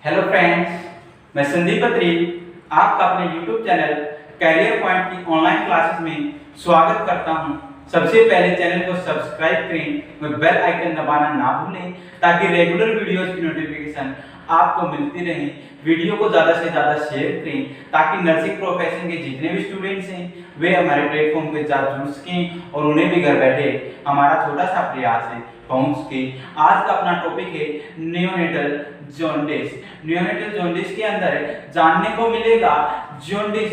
Hello friends, मैं संदीप अत्री आपका अपने YouTube चैनल कैरियर पॉइंट की ऑनलाइन क्लासेस में स्वागत करता हूं। सबसे पहले चैनल को सब्सक्राइब करें और बेल आइकन दबाना ना भूलें ताकि रेगुलर वीडियोस की नोटिफिकेशन आपको मिलती रहे। वीडियो को ज़्यादा से ज़्यादा शेयर करें ताकि नर्सिंग प्रोफेशन के जितने भी स्टूडेंट्स हैं वे हमारे प्लेटफॉर्म के साथ जुड़ सकें और उन्हें भी घर बैठे हमारा छोटा सा प्रयास है पहुंच के। आज का अपना टॉपिक है नियोनेटल जॉन्डिस। नियोनेटल जॉन्डिस के अंदर जानने को मिलेगा जॉन्डिस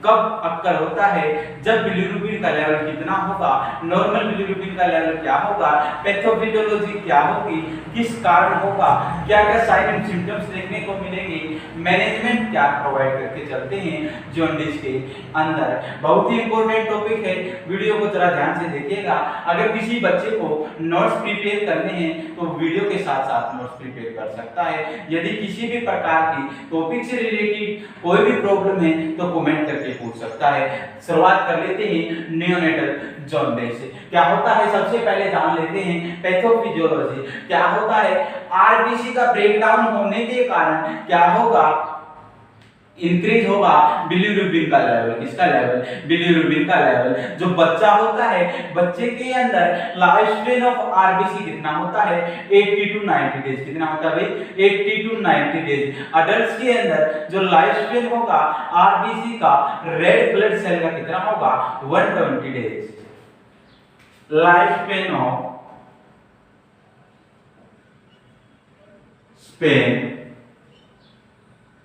कब अक्कर होता है, जब बिलिरुबिन का लेवल कितना होगा, नॉर्मल बिलिरुबिन का लेवल क्या होगा, पैथोफिजियोलॉजी क्या होगी, किस कारण होगा, क्या क्या साइन एंड सिम्टम्स देखने को मिलेंगे, मैनेजमेंट क्या प्रोवाइड करके चलते हैं जॉन्डिस के अंदर। बहुत ही इंपॉर्टेंट टॉपिक है, वीडियो को जरा ध्यान से देखिएगा। अगर किसी बच्चे को नोट्स प्रिपेयर करने हैं तो वीडियो के साथ साथ नोट्स प्रिपेयर कर सकता है। यदि किसी भी प्रकार की टॉपिक से रिलेटेड कोई भी प्रॉब्लम है तो कमेंट करके पूछ सकता है। शुरुआत कर लेते हैं नियोनेटल जॉन्डिस से। क्या होता है सबसे पहले जान लेते हैं पैथोफिजियोलॉजी। क्या होता है, आरबीसी का ब्रेकडाउन होने के कारण क्या होगा, इंक्रीज होगा बिलिरुबिन का लेवल। किसका लेवल? बिलिरुबिन का लेवल। जो बच्चा होता है, बच्चे के अंदर लाइफ स्पेन ऑफ आरबीसी कितना होता है? 80 टू 90 डेज। कितना होता है भाई? 80 टू 90 डेज। अडल्ट्स के अंदर जो लाइफ स्पेन होगा आरबीसी का, रेड ब्लड सेल का कितना होगा? 120 days. Life span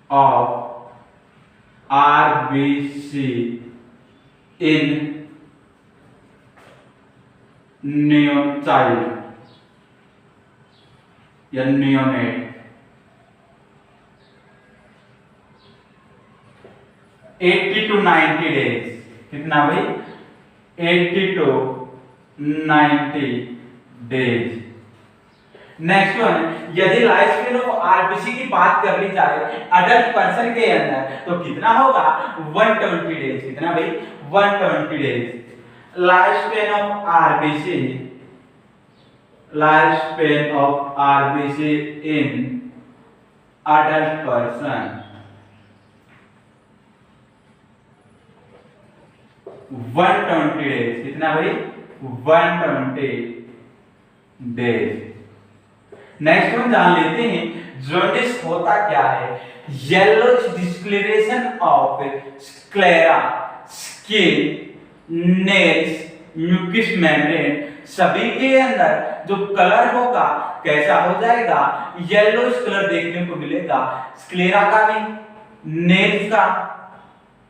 of RBC in neonatal या neonate 80 to 90 डेज। कितना भाई? 80 to 90 डेज। नेक्स्ट वन, यदि लाइफ स्पेन ऑफ आरबीसी की बात कर ली जाए अडल्ट पर्सन के अंदर तो कितना होगा? 120 डेज। कितना भाई? 120 days. Life span of RBC, life span of RBC in adult person 120 days. कितना भाई? 120 डेज। नेक्स्ट हम जान लेते हैं जॉन्डिस होता क्या है। Yellowish discoloration of sclera, skin, nails, mucous membrane, सभी के अंदर जो कलर होगा कैसा हो जाएगा? येलोइश कलर देखने को मिलेगा। स्क्लेरा का भी, नेल्स का,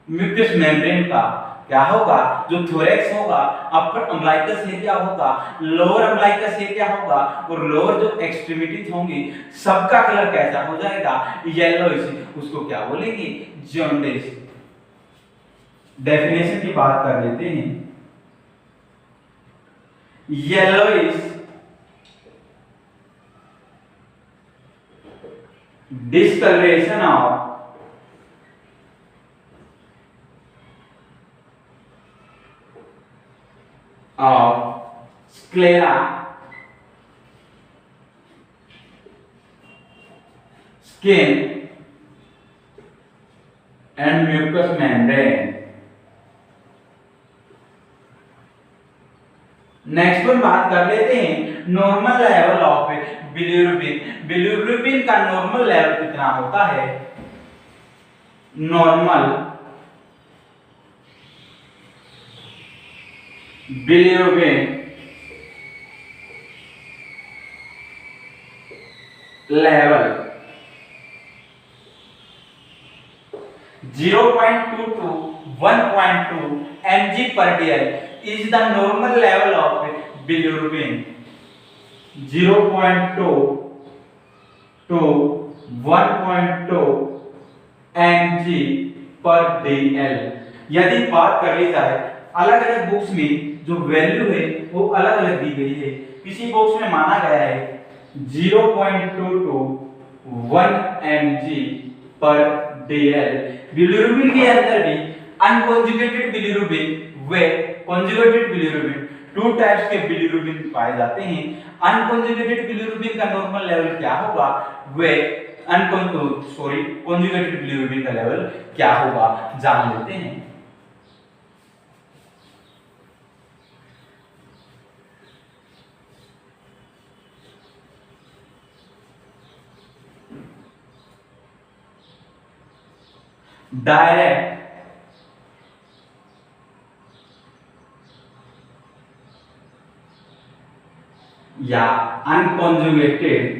म्यूकस मेम्ब्रेन का क्या होगा? जो थोरैक्स होगा, अपर अम्बलाइकस एरिया होगा, लोअर अम्बलाइकस एरिया होगा और लोअर जो एक्सट्रीमिटीज होंगी सबका कलर कैसा हो जाएगा? येलोइश। उसको क्या बोलेंगे? जॉन्डिस। डेफिनेशन की बात कर लेते हैं। Yellowish discoloration of sclera, skin and mucous membrane। Next one बात कर लेते हैं normal level of bilirubin. Bilirubin का नॉर्मल लेवल कितना होता है? Normal bilirubin level 0.2 to 1.2 mg per dl is the normal level of bilirubin। 0.2 to 1.2 mg per dl। यदि बात कर ली जाए अलग अलग बुक्स में जो वैल्यू है वो अलग अलग दी गई है। किसी बुक्स में माना गया है 0.2 to 1 mg per dl। Bilirubin के अंदर भी अनकॉन्जुगेटेड बिलिरुबिन व कॉन्जुगेटेड बिलिरुबिन, टू टाइप्स के बिलिरुबिन पाए जाते हैं। अनकॉन्जुगेटेड बिलिरुबिन का नॉर्मल लेवल क्या होगा? वे कॉन्जुगेटेड बिलिरुबिन का लेवल क्या होगा जान लेते हैं। डायरेक्ट या अनकॉन्जुगेटेड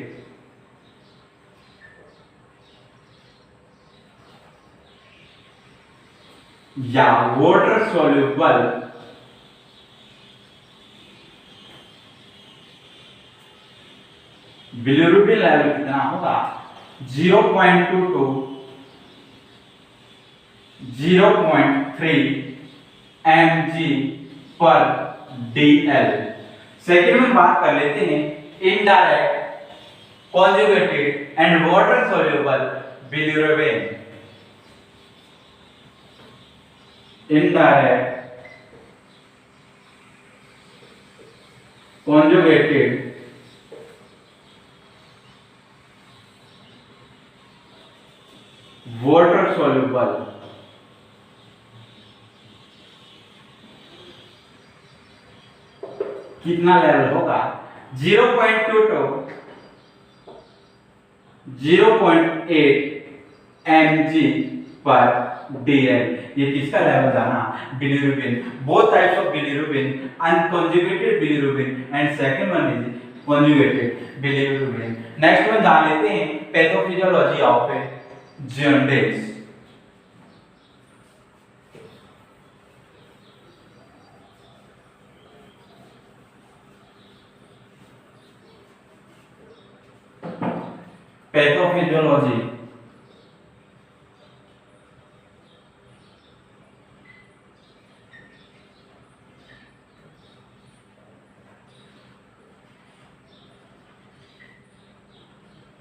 या वाटर सॉल्युबल बिलिरुबिन लेवल कितना होगा 0.2 टू 0.3 mg/dl। सेकेंड में बात कर लेते हैं indirect conjugated and water soluble bilirubin. Indirect conjugated water soluble कितना लेवल होगा 0.2 टू 0.8 mg/dl। ये किसका लेवल जाना bilirubin. Both types of bilirubin unconjugated bilirubin and second one is conjugated bilirubin. Next one जान लेते हैं पैथोफिजियोलॉजी ऑफ जॉन्डिस। पैथोफिजियोलॉजी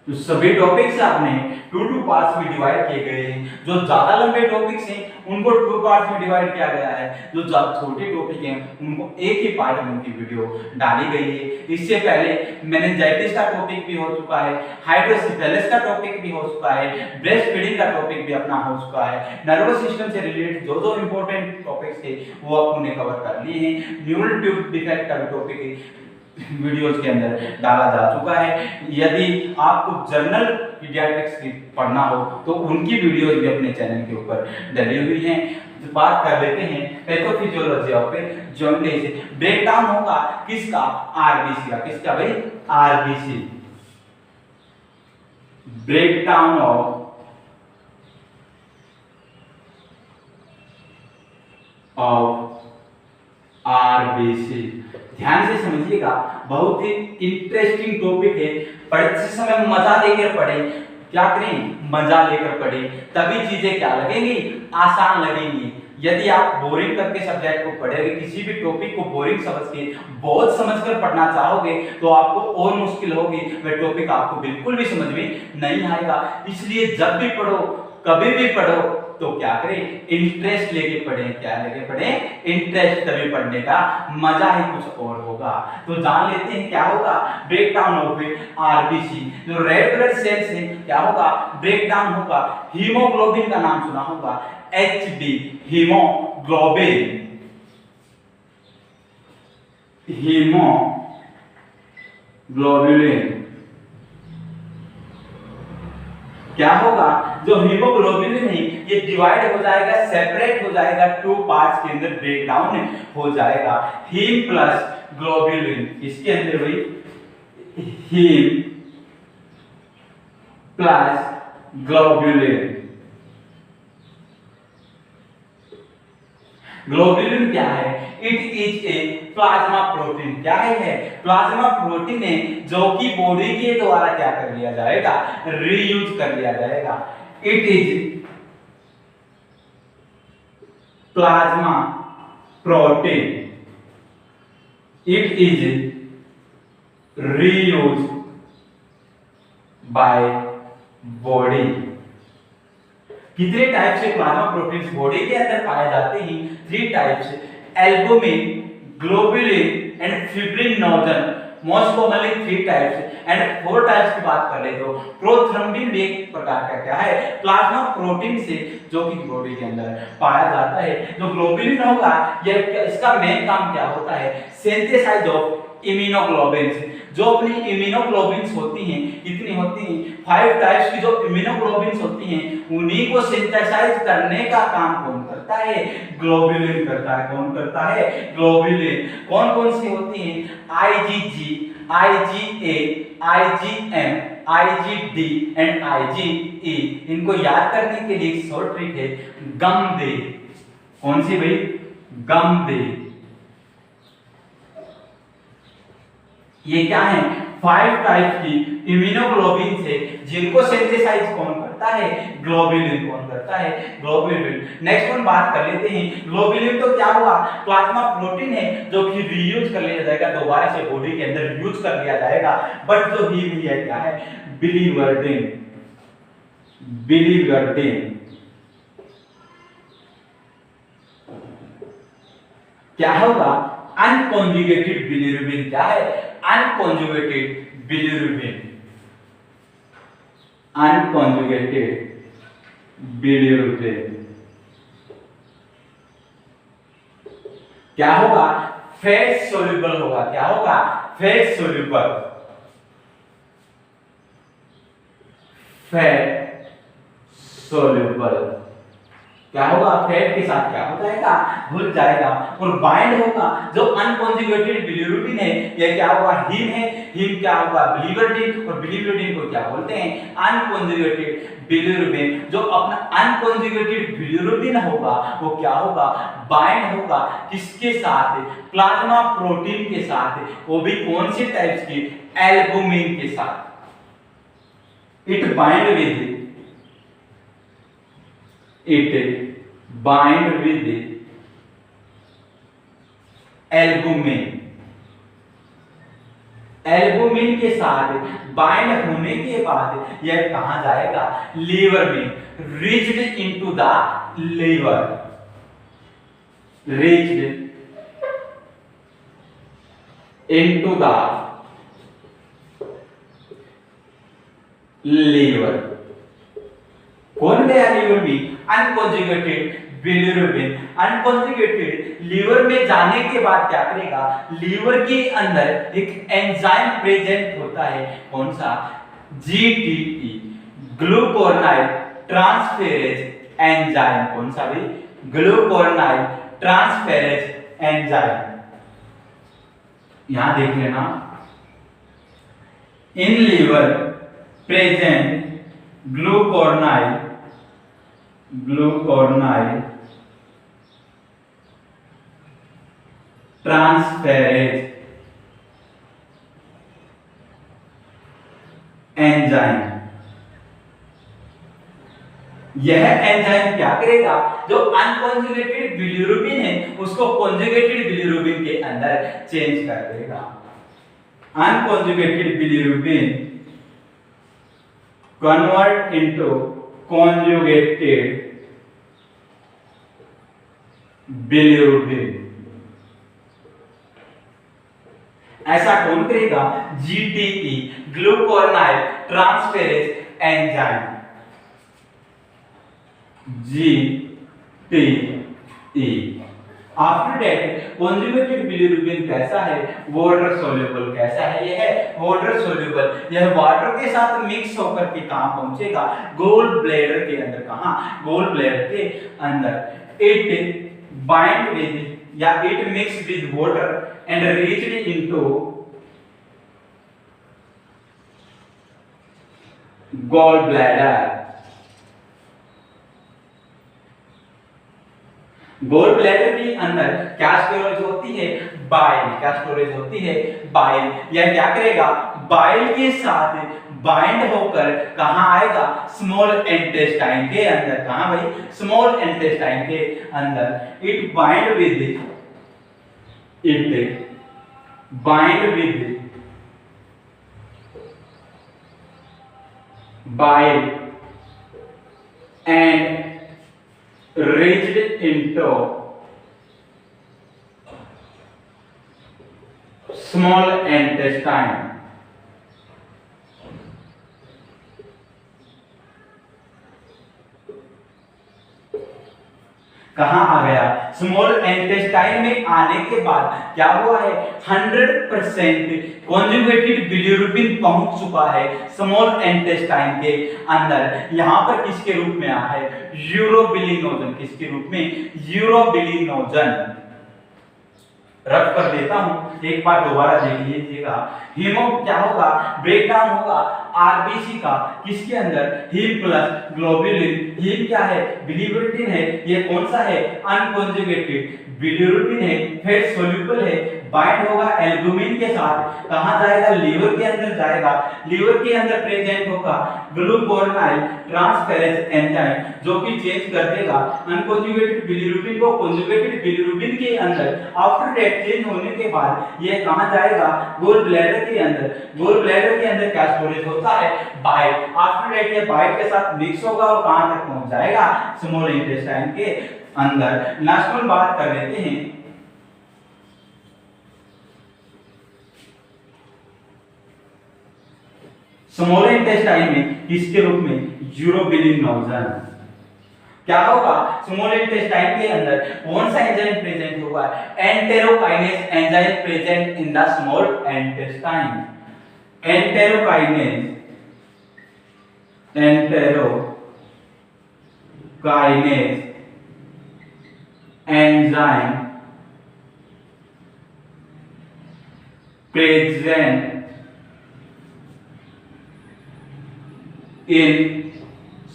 तो सभी टॉपिक्स आपने 2 पार्ट्स में डिवाइड किए गए हैं। जो ज्यादा लंबे टॉपिक्स हैं उनको 2 पार्ट्स में डिवाइड किया गया है, जो छोटे टॉपिक हैं उनको एक ही पार्ट में उनकी वीडियो डाली गई है। इससे पहले मेनिंजाइटिस का टॉपिक भी हो चुका है, हाइड्रोसिफेलिस का टॉपिक भी हो चुका है, ब्रेस्ट फीडिंग का टॉपिक भी अपना हो चुका है। नर्वस सिस्टम से रिलेटेड जो इंपॉर्टेंट टॉपिक्स थे वो आपने कवर कर लिए हैं। न्यूरल ट्यूब डिफेक्ट का टॉपिक वीडियोस के अंदर डाला जा चुका है। यदि आपको जनरल पीडियाट्रिक्स की पढ़ना हो तो उनकी वीडियोस भी अपने चैनल के ऊपर डली हुई हैं। तो बात कर लेते हैं पैथोफिजियोलॉजी ऑफ जॉन्डिस। ब्रेकडाउन होगा किसका आरबीसी का। किसका भाई आरबीसी। Breakdown of RBC. ध्यान से समझिएगा, बहुत ही इंटरेस्टिंग टॉपिक है। पढ़ते समय मजा लेकर पढ़े। क्या करें मजा लेकर पढ़े, तभी चीजें क्या लगेंगी आसान लगेंगी। यदि आप बोरिंग करके सब्जेक्ट को पढ़ेंगे, किसी भी टॉपिक को बोरिंग समझ के बहुत समझकर पढ़ना चाहोगे तो आपको और मुश्किल होगी, वह टॉपिक आपको बिल्कुल भी समझ में नहीं आएगा। इसलिए जब भी पढ़ो, कभी भी पढ़ो तो क्या करें इंटरेस्ट लेके पढ़ें। क्या लेके पढ़ें इंटरेस्ट, तभी पढ़ने का मजा ही कुछ और होगा। तो जान लेते हैं क्या होगा ब्रेकडाउन ऑफ आरबीसी। जो रेड ब्लड सेल्स है क्या होगा ब्रेकडाउन होगा। हीमोग्लोबिन का नाम सुना होगा एचबी हीमोग्लोबिन। हीमोग्लोबिन क्या होगा जो हीमोग्लोबिन है ये डिवाइड हो जाएगा, सेपरेट हो जाएगा 2 पार्ट्स के अंदर ब्रेकडाउन हो जाएगा। हीम प्लस ग्लोबुलिन, इसके अंदर भाई हीम प्लस ग्लोबुलिन। ग्लोबुलिन क्या है? It is a plasma protein. क्या है? प्लाज्मा प्रोटीन है जो कि बॉडी के द्वारा क्या कर लिया जाएगा रीयूज कर लिया जाएगा। It is plasma protein, it is reuse by body. कितने टाइप से प्लाज्मा प्रोटीन्स बॉडी के अंदर पाए जाते हैं? 3 types, albumin, globulin and fibrinogen. Most commonly 3 types and 4 types की बात कर ले तो प्रोथ्रोम्बिन भी एक प्रकार का क्या है प्लाज्मा प्रोटीन से जो कि बॉडी के अंदर पाया जाता है। जो ग्लोबुलिन होगा ये इसका मेन काम क्या होता है सिंथेसाइज ऑफ इम्यूनोग्लोबिन्स। जो अपनी इम्यूनोग्लोबिन्स होती हैं कितनी होती हैं 5 टाइप्स की जो इम्यूनोग्लोबिन्स होती हैं उन्हीं को सिंथेसाइज करने का काम कौन करता है ग्लोबुलिन करता है। कौन करता है ग्लोबुलिन। कौन कौन सी होती हैं IgG IgA IgM IgD and IgE. इनको याद करने के लिए एक शॉर्ट ट्रिक है गम दे। कौन सी भाई गम दे। ये क्या है 5 टाइप की इम्यूनोग्लोबिन से जिनको सिंथेसाइज कौन करता है ग्लोबुलिन। कौन करता है ग्लोबुलिन। नेक्स्ट वन बात कर लेते हैं ग्लोबुलिन तो क्या हुआ प्लाज्मा प्रोटीन है जो कि रीयूज कर लिया जाएगा दोबारा से बॉडी के अंदर यूज कर लिया जाएगा। बट जो ही है क्या है बिलीवर्डिन। बिलीवर्डिन क्या होगा अनकॉन्जुगेटेड बिलीरुबिन। क्या है अनकॉन्जुगेटेड बिलीरुबिन। अनकॉन्जुगेटेड बिलीरुबिन क्या होगा फैट सोल्यूबल होगा। क्या होगा फैट सोल्यूबल। फैट सोल्यूबल क्या होगा फैट के साथ क्या हो जाएगा घुल जाएगा और बाइंड होगा। जो अनकॉन्जुगेटेड बिलीरुबिन है ये क्या होगा हीम है। हीम क्या होगा बिलीवर्डिन और बिलीवर्डिन को क्या बोलते हैं अनकॉन्जुगेटेड बिलीरुबिन। जो अपना अनकॉन्जुगेटेड बिलीरुबिन होगा वो क्या होगा बाइंड होगा किसके साथ प्लाज्मा प्रोटीन के साथ। वो भी कौन सी टाइप्स की एल्बुमिन के साथ। It bind with it bind with albumin। Albumin के साथ बाइंड होने के बाद यह कहां जाएगा लीवर में reached into the liver. Reached into the liver. कौन गया लीवर में अनकॉन्जुगेटेड बिलीरुबिन। अनकॉन्जुगेटेड लीवर में जाने के बाद क्या करेगा लीवर के अंदर एक एंजाइम प्रेजेंट होता है। कौन सा जीटीई ग्लूकोनाइल ट्रांसफेरेज एंजाइम। कौन सा भी ग्लूकोनाइल ट्रांसफेरेज एंजाइम। यहां देख लेना in liver present glucuronyl transferase enzyme. यह एंजाइम क्या करेगा जो अनकॉन्जुगेटेड बिलीरुबिन है उसको कॉन्जुगेटेड बिलीरुबिन के अंदर चेंज कर देगा। Unconjugated bilirubin convert into conjugated bilirubin। ऐसा कौन करेगा GTE glucuronyl transferase enzyme. GTE after that conjugated bilirubin कैसा है वाटर सोल्यूबल। कैसा है यह है वाटर सोल्यूबल। यह वाटर के साथ मिक्स होकर के कहां पहुंचेगा गोल ब्लैडर के अंदर। कहां गोल ब्लैडर के अंदर। इट बाइंड विद या it mix with water and reached into gall bladder. Gall bladder के अंदर क्या स्टोरेज होती है बाइल। क्या स्टोरेज होती है बाइल। यह क्या करेगा बाइल के साथ बाइंड होकर कहां आएगा स्मॉल इंटेस्टाइन के अंदर। कहां भाई स्मॉल इंटेस्टाइन के अंदर। It bind with bile and reached into small intestine. कहां आ गया? स्मॉल इंटेस्टाइन में आने के बाद क्या हुआ है? 100% कॉन्जुगेटेड बिलिरुबिन पहुंच चुका है स्मॉल इंटेस्टाइन के अंदर। यहां पर किसके रूप में आया है? यूरोबिलिनोजन। किसके रूप में? यूरोबिलिनोजन। रब कर देता हूं, एक बार दोबारा देख लीजिएगा। हीमो क्या होगा? ब्रेकडाउन होगा आरबीसी का, किसके अंदर? Haem plus globulin. हीम क्या है? बिलिरुबिन है। ये कौन सा है? अनकॉन्जुगेटेड बिलिरुबिन है, फिर सोल्यूबल है, बाइंड होगा एल्बुमिन के साथ। कहां जाएगा? लीवर के अंदर जाएगा। लीवर के अंदर प्रेजेंट होगा ग्लूकोर्नाइल ट्रांसफेरेज एंजाइम, जो कि चेंज कर देगा अनकॉन्जुगेटेड बिलिरुबिन को कॉन्जुगेटेड बिलिरुबिन के अंदर। आफ्टर दैट चेंज होने के बाद ये कहां जाएगा? गोल ब्लैडर के अंदर। गोल ब्लैडर के अंदर क्या स्टोरेज होता है? बाइल। आफ्टर दैट ये बाइल के साथ मिक्स होगा और कहां तक पहुंच जाएगा? स्मॉल इंटेस्टाइन के अंदर। नेक्स्ट वन बात कर लेते हैं स्मॉल इंटेस्टाइन में किसके रूप में? यूरोबिलिनोजन। क्या होगा? स्मॉल इंटेस्टाइन के अंदर कौन सा एंजाइम प्रेजेंट होगा? Enterokinase enzyme present in the small intestine. Enterokinase enzyme present in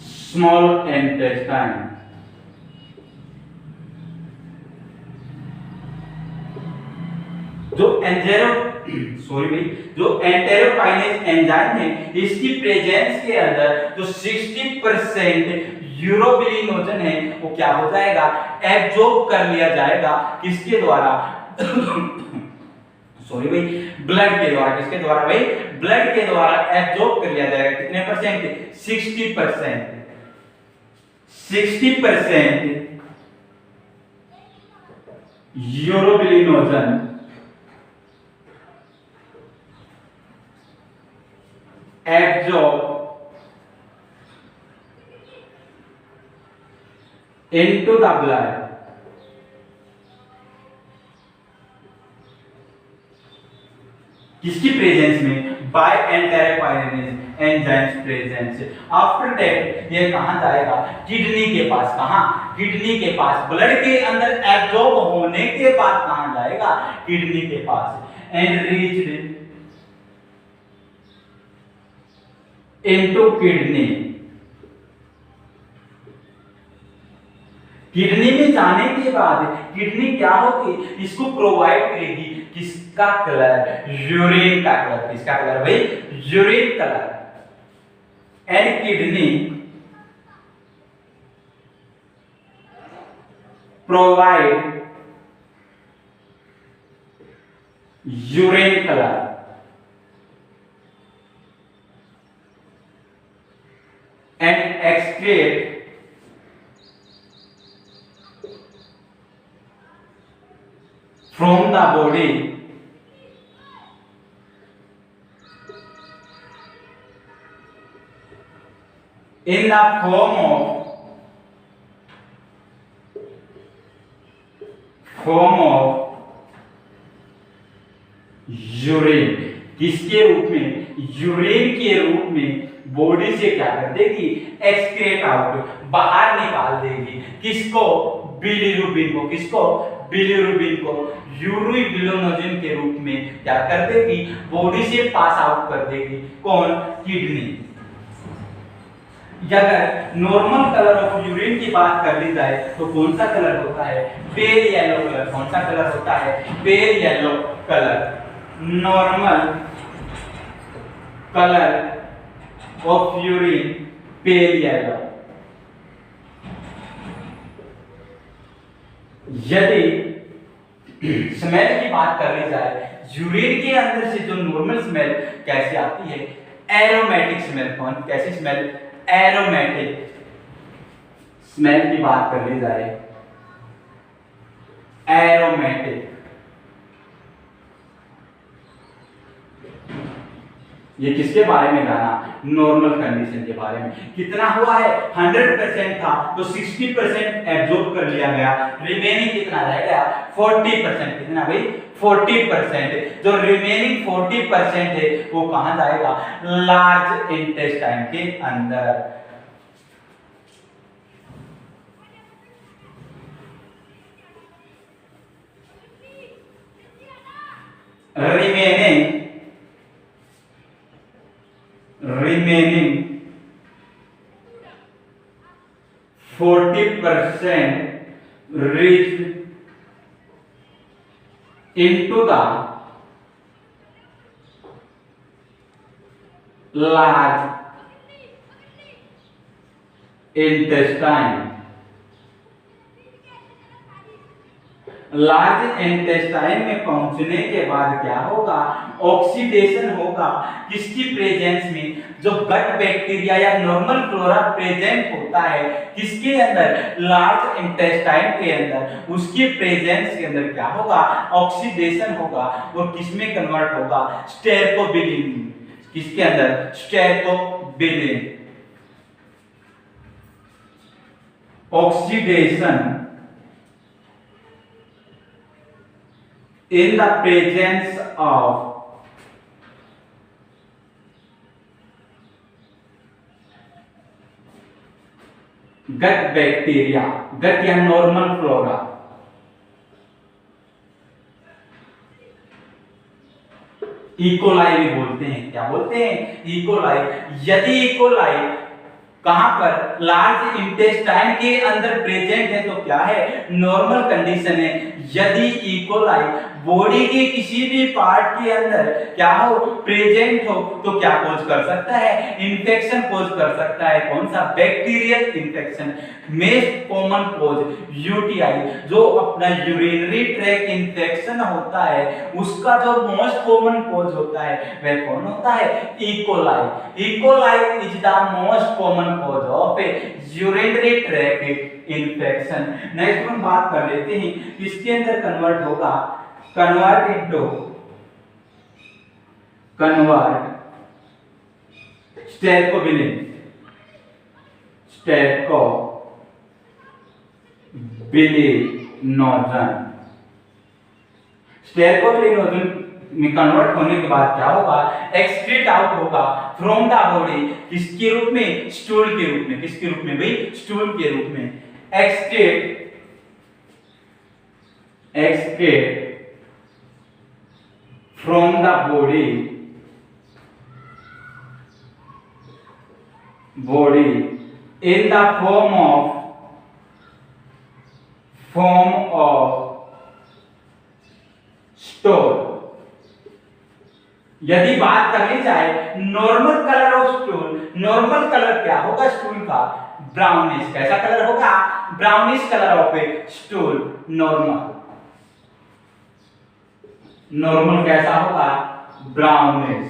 small intestine। जो एंटेरोकाइनेज एंजाइम है, इसकी प्रेजेंस के अंदर जो 60% यूरोबिलिनोजन है वो क्या हो जाएगा? एब्जॉर्ब कर लिया जाएगा। किसके द्वारा? ब्लड के द्वारा। किसके द्वारा भाई? ब्लड के द्वारा एब्जॉर्ब कर लिया जाएगा। कितने percent? 60%। 60% urobilinogen absorb into the blood किसकी प्रेजेंस में? By enterokinase enzymes presence. After that ये कहां जाएगा? किडनी के पास। कहां? किडनी के पास। ब्लड के अंदर एब्जॉर्ब होने के बाद कहां जाएगा? किडनी के पास। And reached into kidney. Kidney में जाने के बाद किडनी क्या होगी? इसको प्रोवाइड करेगी किसका कलर? यूरिन का कलर। किसका कलर भाई? Urine colour. And kidney provide urine colour and excrete from the body in the form of urine. किसके रूप में? यूरिन के रूप में बॉडी से क्या कर देगी? एक्सक्रीट आउट, बाहर निकाल देगी। किसको? बिलिरुबिन को। किसको? बिलिरुबिन को यूरोबिलिनोजन के रूप में क्या कर देगी? बॉडी से पास आउट कर देगी। कौन? किडनी। अगर नॉर्मल कलर ऑफ यूरिन की बात कर ली जाए तो कौन सा कलर होता है? Pale yellow colour. कौन सा कलर होता है? Pale yellow colour. Normal colour of urine pale yellow. यदि स्मेल की बात कर ली जाए, यूरिन के अंदर से जो नॉर्मल स्मेल कैसे आती है? Aromatic smell. कौन? कैसी स्मेल? एरोमेटिक स्मेल की बात कर ली जाए, एरोमेटिक ये किसके बारे में जाना, नॉर्मल कंडीशन के बारे में। कितना हुआ है, 100% था तो 60% एब्जॉर्ब कर लिया गया, रिमेनिंग कितना रह गया 40%। कितना भाई 40%। जो रिमेनिंग 40% है वो कहां जाएगा, लार्ज इंटेस्टाइन के अंदर। remaining 40% reached into the large intestine। Large intestine में पहुंचने के बाद क्या होगा, ऑक्सीडेशन होगा किसकी प्रेजेंस में, जो गट बैक्टीरिया या नॉर्मल फ्लोरा प्रेजेंट होता है किसके अंदर, लार्ज इंटेस्टाइन के अंदर, उसकी प्रेजेंस के अंदर क्या होगा, ऑक्सीडेशन होगा और किसमें कन्वर्ट होगा, स्टेरकोबिलिन। किसके अंदर, stercobilin. Oxidation in the presence of gut bacteria, gut या normal flora, इकोलाई भी बोलते हैं। क्या बोलते हैं, इकोलाई। यदि इकोलाई कहां पर, लार्ज इंटेस्टाइन के अंदर प्रेजेंट है तो क्या है, नॉर्मल कंडीशन है। यदि इकोलाई बॉडी के किसी भी पार्ट के अंदर क्या हो, प्रेजेंट हो तो क्या कोज कर सकता है, इन्फेक्शन कोज कर सकता है। कौन सा, bacterial infection. Most common cause UTI, जो अपना यूरिनरी ट्रैक्ट इन्फेक्शन होता है उसका जो मोस्ट कॉमन कोज होता है वह कौन होता है, E coli. E coli is the most common cause of a urinary tract infection। Next हम बात कर लेते हैं किसके अंदर कन्वर्ट होगा, कन्वर्ट स्टेरकोबिलिन। स्टेरकोबिलिनोजन में कन्वर्ट होने के बाद क्या होगा, एक्सक्रीट आउट होगा फ्रॉम द बॉडी, किसके रूप में, स्टूल के रूप में। किसके रूप में भाई, स्टूल के रूप में। Excrete from the body in the form of stool। यदि बात कर ली जाए normal colour of stool, normal colour क्या होगा स्टूल का, ब्राउनिश। कैसा कलर होगा, brownish colour of A stool. Normal कैसा होगा, ब्राउनिश।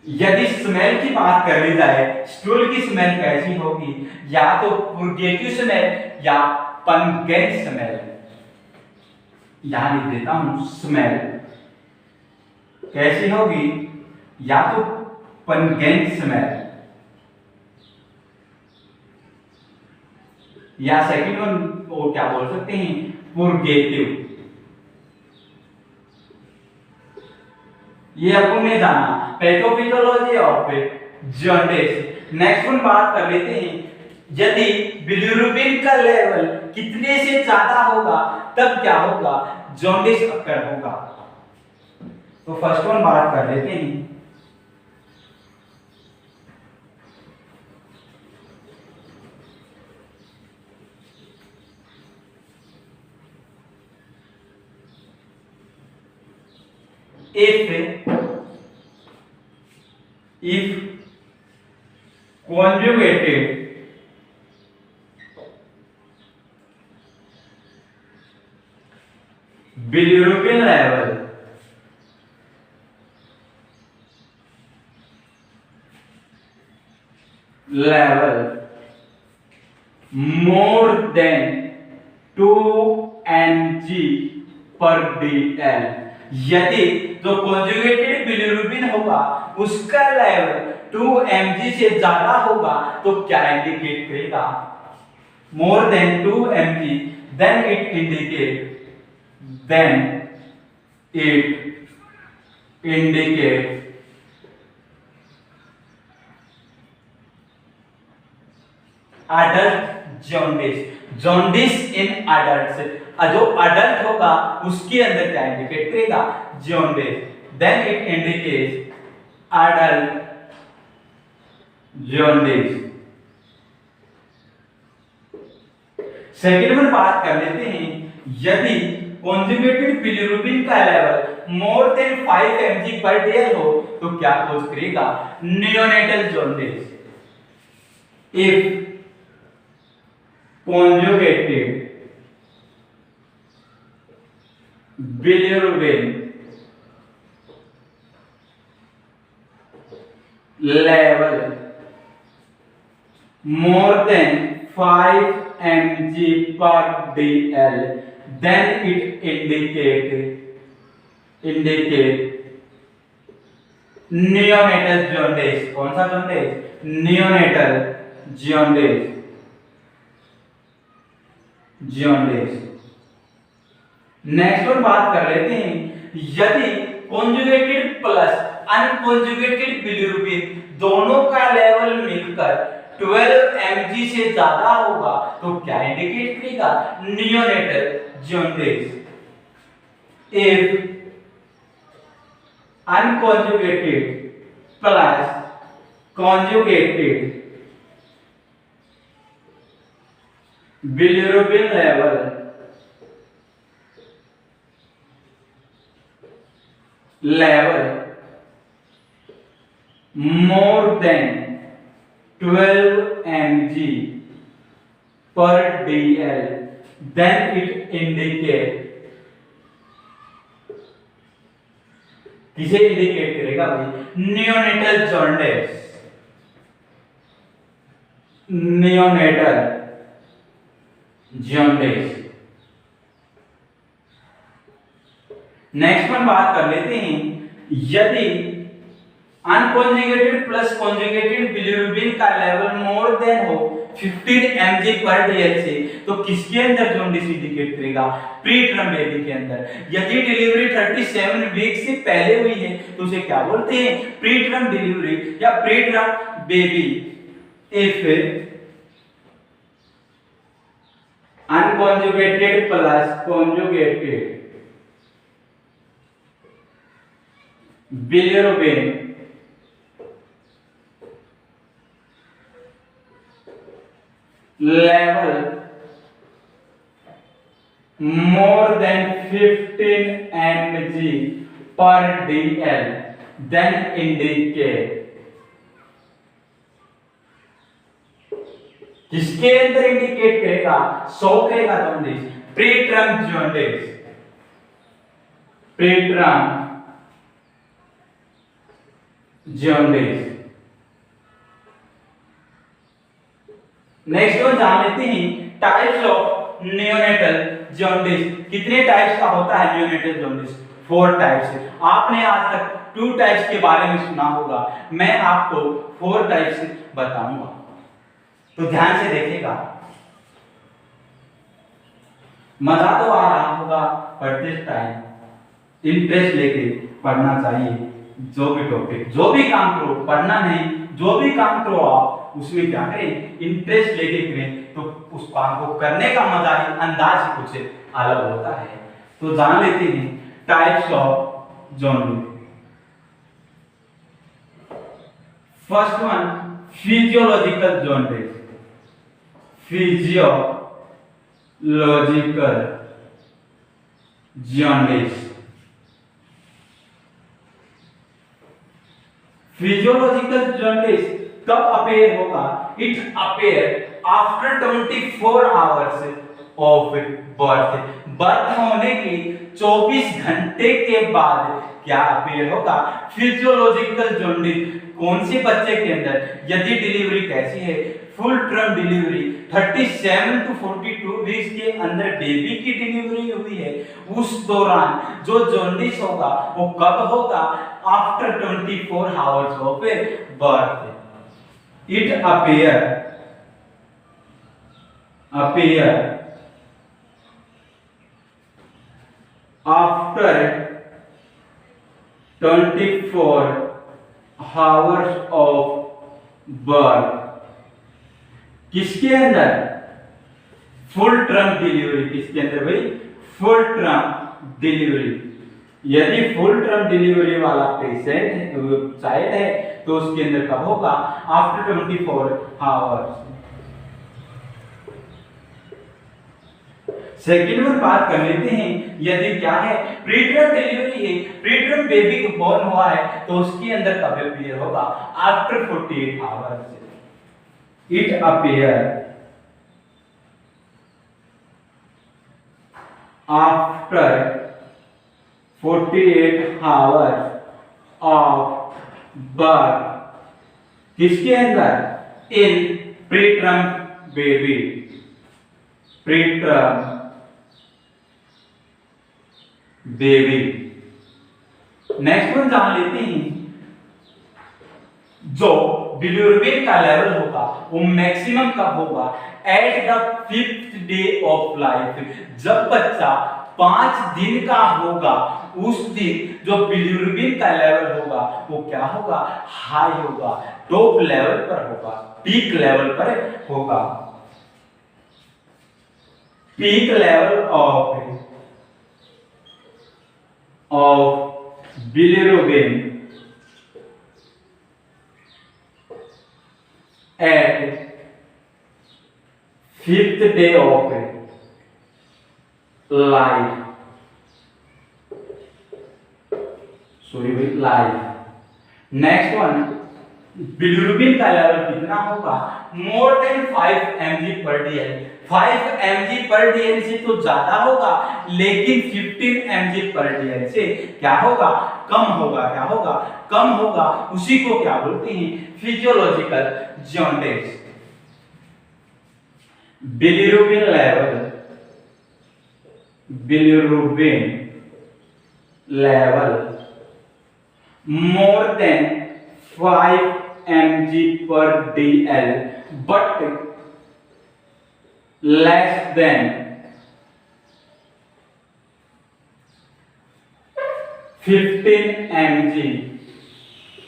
यदि स्मेल की बात कर ली जाए, स्टूल की स्मेल कैसी होगी, या तो पुर्गेटिव स्मेल या पंगेंट स्मेल। यहां लिख देता हूं, स्मेल कैसी होगी, या तो पंगेंट स्मेल या सेकंड वन वो क्या बोल सकते हैं, पुर्गेटिव। ये अपन ने जाना pathophysiology of jaundice. Next one बात कर लेते हैं, यदि बिलिरुबिन का लेवल कितने से ज्यादा होगा तब क्या होगा, जॉन्डिस अकर होगा। तो फर्स्ट वन बात कर लेते हैं, if conjugated bilirubin level more than 2 mg per dl, यदि जो कॉन्जुगेटेड बिलिरुबिन होगा उसका लेवल 2 mg से ज्यादा होगा तो क्या इंडिकेट करेगा? More than 2 mg, then it indicate adult jaundice in adults। जो अडल्ट होगा उसके अंदर क्या इंडिकेट करेगा? jaundice, then it indicates adult jaundice। Second में बात कर लेते हैं, यदि कॉन्जुगेटेड बिलिरुबिन का लेवल मोर देन 5 mg पर डेल हो तो क्या कोज करेगा? Neonatal jaundice. If conjugated bilirubin level more than 5 mg per dl, then it indicate neonatal jaundice। कौन सा jaundice? neonatal jaundice। Next one बात कर लेते हैं, यदि कॉन्जुगेटेड प्लस अनकॉन्जुगेटेड बिलिरुबिन दोनों का लेवल मिलकर 12 mg से ज्यादा होगा तो क्या इंडिकेट करेगा? Neonatal jaundice. If unconjugated plus conjugated bilirubin level more than 12 mg per dl, then it indicate, किसे इंडिकेट करेगा भाई? Neonatal jaundice. Neonatal jaundice. Next one बात कर लेते हैं, यदि अनकॉन्जुगेटेड प्लस कॉन्जुगेटेड बिलिरुबिन का लेवल मोर देन हो 15 mg पर डेल से तो किसके अंदर जॉन्डिस इंडिकेट करेगा? प्री टर्म बेबी के अंदर। यदि डिलीवरी 37 वीक से पहले हुई है तो उसे क्या बोलते हैं? प्री टर्म डिलीवरी या pre term baby. If unconjugated plus conjugated bilirubin level more than 15 mg per dl, then indicate, किसके अंदर इंडिकेट करेगा? शो करेगा jaundice, preterm jaundice. Preterm jaundice. Next one जान लेते हैं, टाइप्स ऑफ नियोनेटल जॉन्डिस। कितने types का होता है नियोनेटल जॉन्डिस? 4 टाइप्स है। आपने आज तक 2 टाइप्स के बारे में सुना होगा, मैं आपको 4 टाइप्स बताऊंगा, तो ध्यान से देखिएगा। मजा तो आ रहा होगा, पढ़ते टाइम इंटरेस्ट लेके पढ़ना चाहिए। जो भी टॉपिक, जो भी काम करो, पढ़ना नहीं, जो भी काम करो आप उसमें क्या करें? इंटरेस्ट लेके करें, तो उस काम को करने का मजा ही, अंदाज ही कुछ अलग होता है। तो जान लेते हैं types of jaundice. First one, physiological jaundice. Physiological jaundice. Physiological jaundice कब अपेयर होगा? It appear after 24 hours of birth. Birth होने के 24 घंटे के बाद क्या अपीयर होगा? फिजियोलॉजिकल जॉन्डिस कौन से बच्चे के अंदर? यदि डिलीवरी कैसी है? Full term delivery 37 to 42 weeks के अंदर बेबी की डिलीवरी हुई है, उस दौरान जो जॉन्डिस होगा वो कब होगा? After 24 hours of birth. It appear after 24 hours of birth। किसके अंदर? Full term delivery. किसके अंदर भाई? Full term delivery. यदि फुल टर्म डिलीवरी वाला पेशेंट चाइल्ड है तो उसके अंदर कब होगा? After 24 hours. सेकेंड वन बात कर लेते हैं, यदि क्या है? प्रीटर्म डिलीवरी है, प्रीटर्म बेबी को बॉर्न हुआ है तो उसके अंदर कब अपीयर होगा? After 48 hours. It appear after 48 hours of birth. किसके अंदर? In preterm baby. Preterm baby. Next one जान लेते हैं, जो बिलिरुबिन का लेवल होगा वो मैक्सिमम कब होगा? At the 5th day of life. जब बच्चा 5 दिन का होगा उस दिन जो बिलिरुबिन का लेवल होगा वो क्या होगा? हाई होगा, टॉप लेवल पर होगा, पीक लेवल पर होगा। Peak level of bilirubin at 5th day of life। Next one, bilirubin का लेवल कितना होगा? More then 5 mg per dl। 5 mg per dl से तो ज्यादा होगा, लेकिन 15 mg पर dl से क्या होगा? कम होगा। क्या होगा? कम होगा। उसी को क्या बोलते हैं? Physiological jaundice. Bilirubin level more than 5 mg per dl but less than 15 mg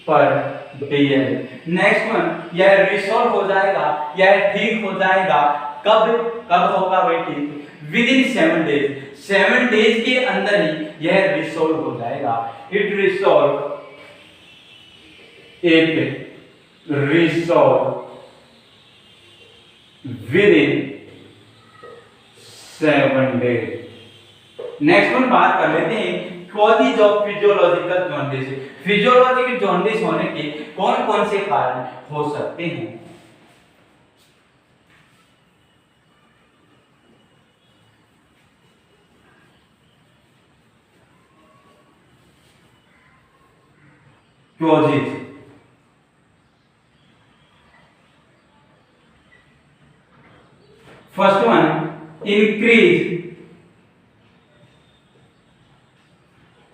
per dl। Next one, यह रिसॉल्व हो जाएगा, यह ठीक हो जाएगा कब? कब होगा भाई ठीक? With in 7 days. 7 डेज के अंदर ही यह रिसॉल्व हो जाएगा। It resolve within 7 days। Next one बात कर लेते हैं causes of physiological jaundice. Physiological jaundice होने के कौन कौन से कारण हो सकते हैं? Causes, first one, increase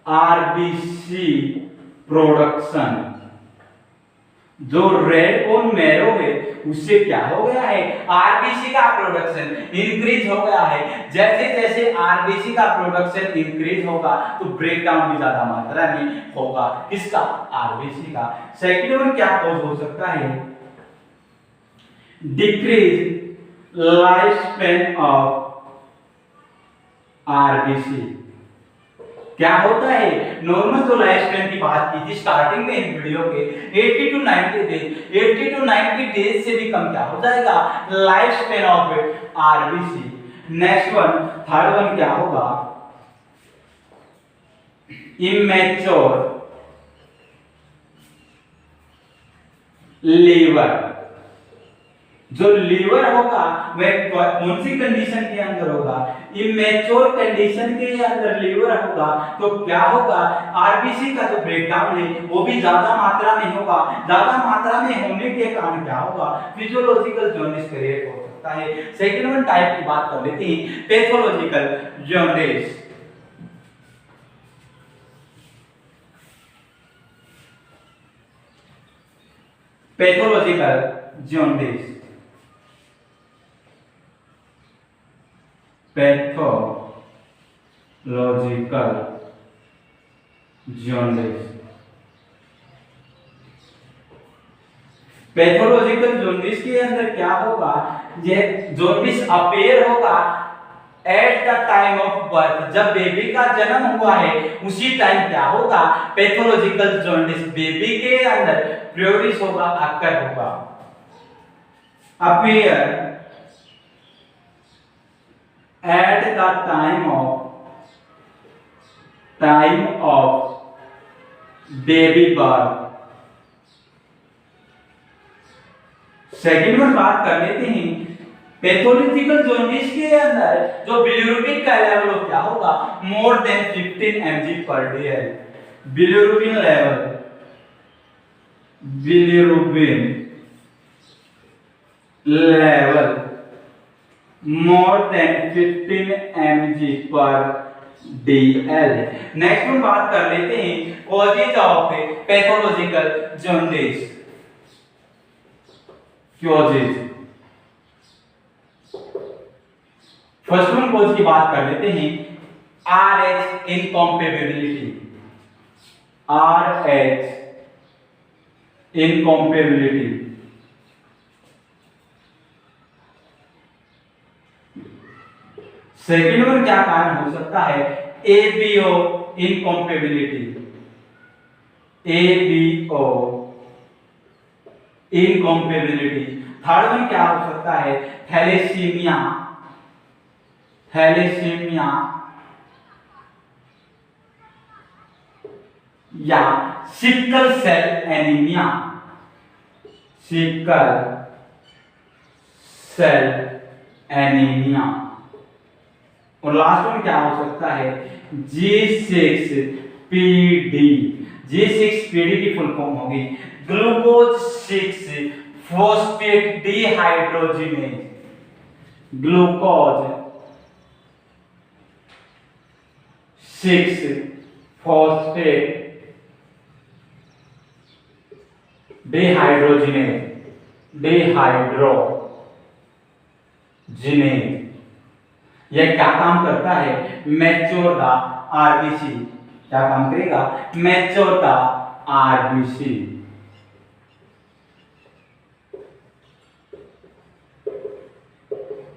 RBC production. जो रेड बोन मैरो है उससे क्या हो गया है? आरबीसी का प्रोडक्शन इंक्रीज हो गया है। जैसे जैसे आरबीसी का प्रोडक्शन इंक्रीज होगा तो ब्रेकडाउन भी ज्यादा मात्रा में होगा। किसका? आरबीसी का। सेकंड वन क्या कॉज हो सकता है? Decrease life span of RBC. क्या होता है? नॉर्मल जो लाइफ स्पैन की बात की थी स्टार्टिंग में इस वीडियो के 80 टू 90 डेज, 80 टू 90 डेज से भी कम क्या हो जाएगा? Life span of RBC. Next one, third one क्या होगा? Immature liver. जो लीवर होगा वह कौन सी कंडीशन के अंदर होगा, इमेच्योर कंडीशन के अंदर लीवर होगा तो क्या होगा, आरबीसी का जो ब्रेकडाउन है वो भी ज्यादा मात्रा में होगा। ज्यादा मात्रा में होने के कारण क्या होगा, फिजियोलॉजिकल जॉन्डिस क्रिएट हो सकता है। सेकंड वन टाइप की बात कर लेते हैं, pathological jaundice. Pathological jaundice, pathological jaundice. Pathological jaundice के अंदर क्या होगा, यह जॉन्डिस अपेयर होगा at the time of birth, जब बेबी का जन्म हुआ है उसी टाइम क्या होगा, पैथोलॉजिकल जॉन्डिस बेबी के अंदर प्रोड्यूस होगा, अक्कर होगा। Appear at the time of baby birth. Second one बात कर लेते हैं, पैथोलॉजिकल जॉन्डिस के अंदर जो बिलिरुबिन का लेवल हो क्या होगा, more than 15 mg per day है। Bilirubin level more than 15 mg per DL। Next हम बात कर लेते हैं causes of pathological jaundice. Causes, first one cause की बात कर लेते हैं, RH incompatibility. RH incompatibility, second one क्या कारण हो सकता है, ABO incompatibility. ABO incompatibility. Third one क्या हो सकता है, थैलेसीमिया। थैलेसीमिया या sickle cell anaemia. Sickle cell anaemia. और लास्ट वन क्या हो सकता है, G6PD। G6PD की फुल फॉर्म होगी glucose 6 phosphate dehydrogenase. Glucose 6 phosphate dehydrogenase. यह क्या काम करता है, मैच्योर द आरबीसी। क्या काम करेगा, मैच्योर द आरबीसी।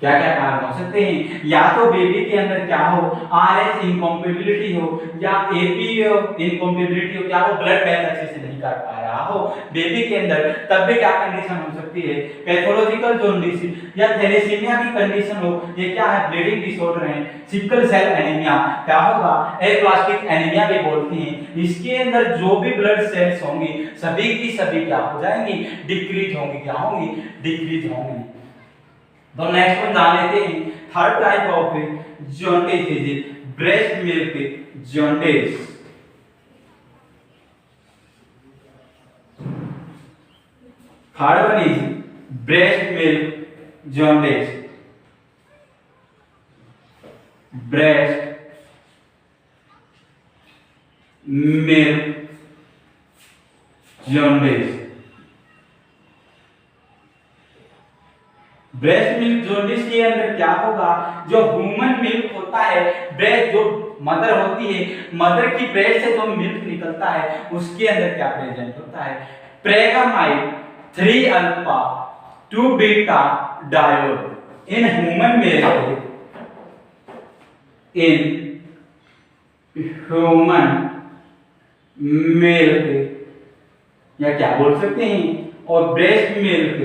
क्या क्या कारण हो सकते हैं, या तो बेबी के अंदर क्या हो, RH इनकॉम्पेबिलिटी हो, या APO इनकॉम्पेबिलिटी हो, क्या वो ब्लड बैथ अच्छे से नहीं कर पा रहा हो बेबी के अंदर, तब भी क्या कंडीशन हो सकती है, पैथोलॉजिकल जॉन्डिस या थैलेसीमिया की कंडीशन हो। ये क्या है, ब्लीडिंग डिसऑर्डर है। सिकल सेल एनीमिया क्या होगा, एप्लास्टिक एनीमिया भी बोलते हैं। इसके अंदर जो भी ब्लड सेल्स होंगी सभी की सभी क्या हो जाएंगी, डिक्रीज होंगी। क्या होंगी, डिक्रीज होंगी। तो नेक्स्ट वन जान लेते हैं, third type of jaundice is breast milk jaundice. Third one is breast milk jaundice. Breast milk jaundice. Breast milk jaundice के अंदर क्या होगा, जो ह्यूमन मिल्क होता है, ब्रेस्ट जो मदर होती है, मदर की ब्रेस्ट से जो मिल्क निकलता है उसके अंदर क्या प्रेजेंट होता है, प्रेगामाइड 3 alpha 2 beta diol in human milk. In human milk या क्या बोल सकते हैं, और ब्रेस्ट मिल्क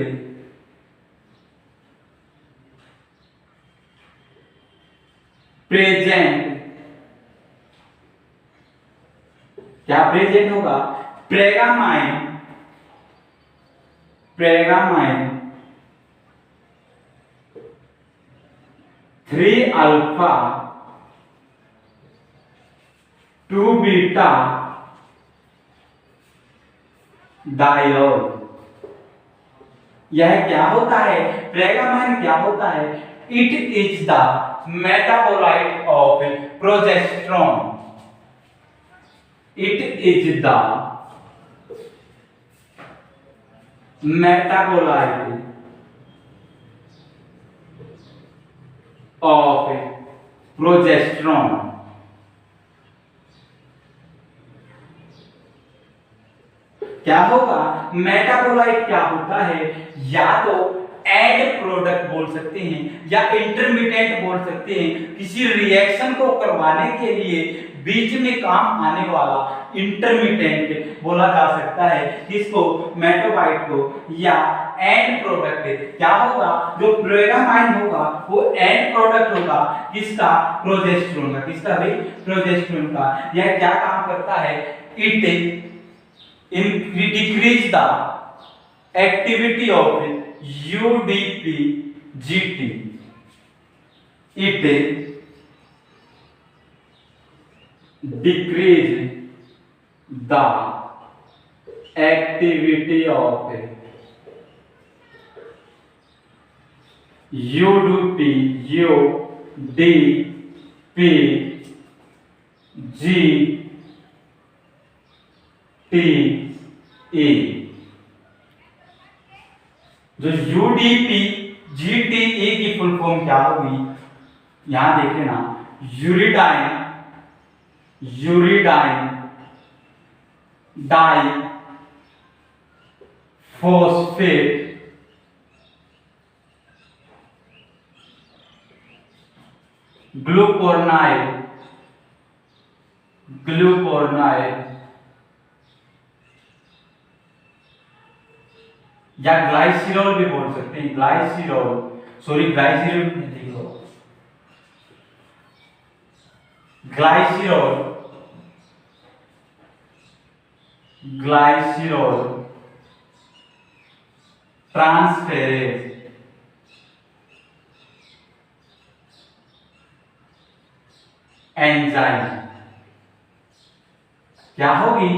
प्रेजेंट। क्या प्रेजेंट होगा, प्रेगामाइन 3 अल्फा 2 बीटा डायोल। यह क्या होता है? प्रेगामाइन क्या होता है? It is the metabolite of progesterone. It is the metabolite of progesterone. क्या होगा? मेटाबोलाइट क्या होता है? या तो एंड प्रोडक्ट बोल सकते हैं या इंटरमीडिएट बोल सकते हैं। किसी रिएक्शन को करवाने के लिए बीच में काम आने वाला इंटरमीडिएट बोला जा सकता है। किसको? मेटाबोलाइट को या एंड प्रोडक्ट। क्या होगा? जो प्रेगामाइन होगा वो एंड प्रोडक्ट होगा किसका? प्रोजेस्टेरोन का। किसका भाई? प्रोजेस्टेरोन का। यह क्या काम करता है? It decrease the activity of UDP-GT. It decrease the activity of UDP-GTE। जो UDP-GTE की फुल फॉर्म क्या होगी? यहां देख लेना, यूरिडाइन डाई फॉस्फेट ग्लूकोनाइल या ग्लाइसिरॉल भी बोल सकते हैं। ग्लाइसिरॉल ग्लाइसिरॉल ट्रांसफेरेज एंजाइम क्या होगी?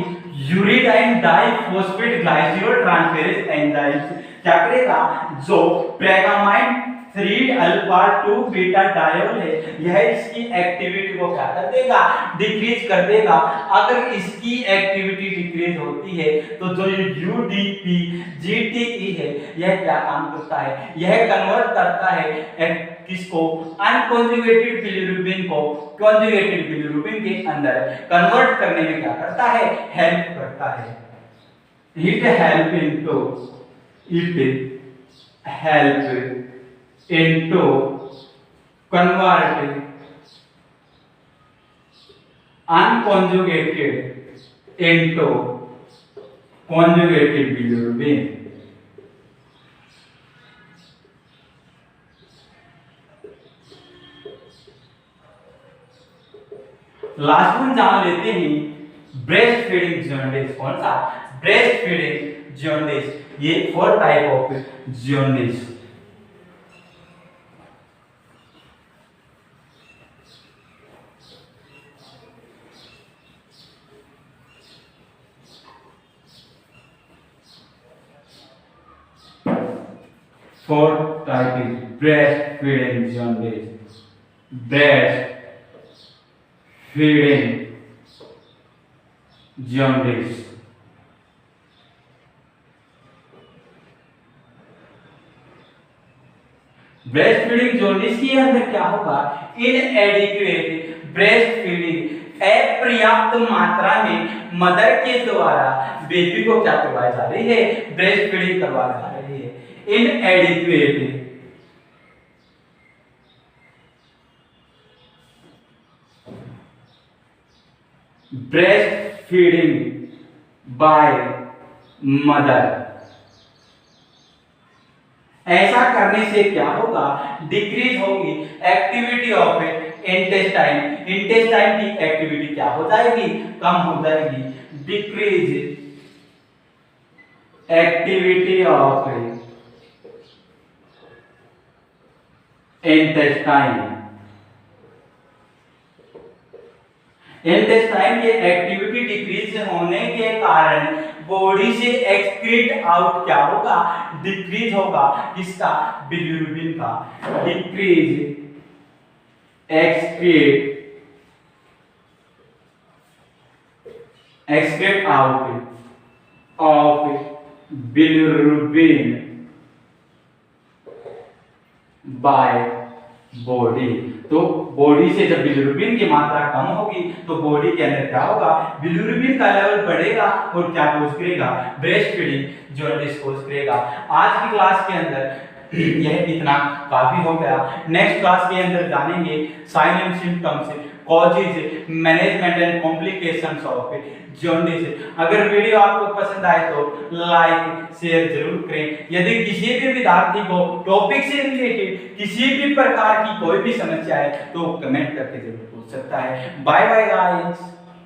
यूरिडाइन डाइफॉस्फेट ग्लाइसिरॉल ट्रांसफेरेज एंजाइम क्या करेगा? जो प्रेगामाइन 3 अल्फा 2 बीटा डायोल है, यह इसकी एक्टिविटी को क्या कर देगा? डिक्रीज कर देगा। अगर इसकी एक्टिविटी डिक्रीज होती है तो जो यूडीपी जीटीई है, यह क्या काम करता है? यह कन्वर्ट करता है किसको? अनकॉन्जुगेटेड बिलिरुबिन को कॉन्जुगेटेड बिलिरुबिन के अंदर कन्वर्ट करने में क्या करता है? हेल्प करता है। It help into convert unconjugated into conjugated bilirubin. Last one जान लेते हैं, ब्रेस्ट फीडिंग जॉन्डिस। कौन सा? Breast feeding jaundice. ये 4 type of jaundice. Fourth type is breastfeeding jaundice. Breastfeeding jaundice. Breastfeeding jaundice के अंदर क्या होगा? इनएडिक्वेट ब्रेस्ट फीडिंग, अपर्याप्त मात्रा में मदर के द्वारा बेबी को क्या करवाई जा रही है? ब्रेस्ट फीडिंग करवाई जा रही है। Inadequate breast feeding by mother. ऐसा करने से क्या होगा? डिक्रीज होगी एक्टिविटी ऑफ इंटेस्टाइन। इंटेस्टाइन की एक्टिविटी क्या हो जाएगी? कम हो जाएगी। Decrease activity of intestine intestine की एक्टिविटी डिक्रीज होने के कारण बॉडी से एक्सक्रीट आउट क्या होगा, डिक्रीज होगा। किसका, बिलिरुबिन का। Decrease excrete out of bilirubin by body. तो बॉडी से जब बिलिरुबिन की मात्रा कम होगी तो बॉडी के अंदर क्या होगा, बिलिरुबिन का लेवल बढ़ेगा और क्या कोज करेगा, ब्रेस्ट फीडिंग जॉन्डिस कोज करेगा। आज की क्लास के अंदर यह इतना काफी हो गया। नेक्स्ट क्लास के अंदर जानेंगे sign and symptoms, causes, management and complications of jaundice. अगर वीडियो आपको पसंद आए तो लाइक शेयर जरूर करें। यदि किसी भी विद्यार्थी को टॉपिक से रिलेटेड किसी भी प्रकार की कोई भी समस्या है तो कमेंट करके जरूर पूछ सकता है। Bye bye guys.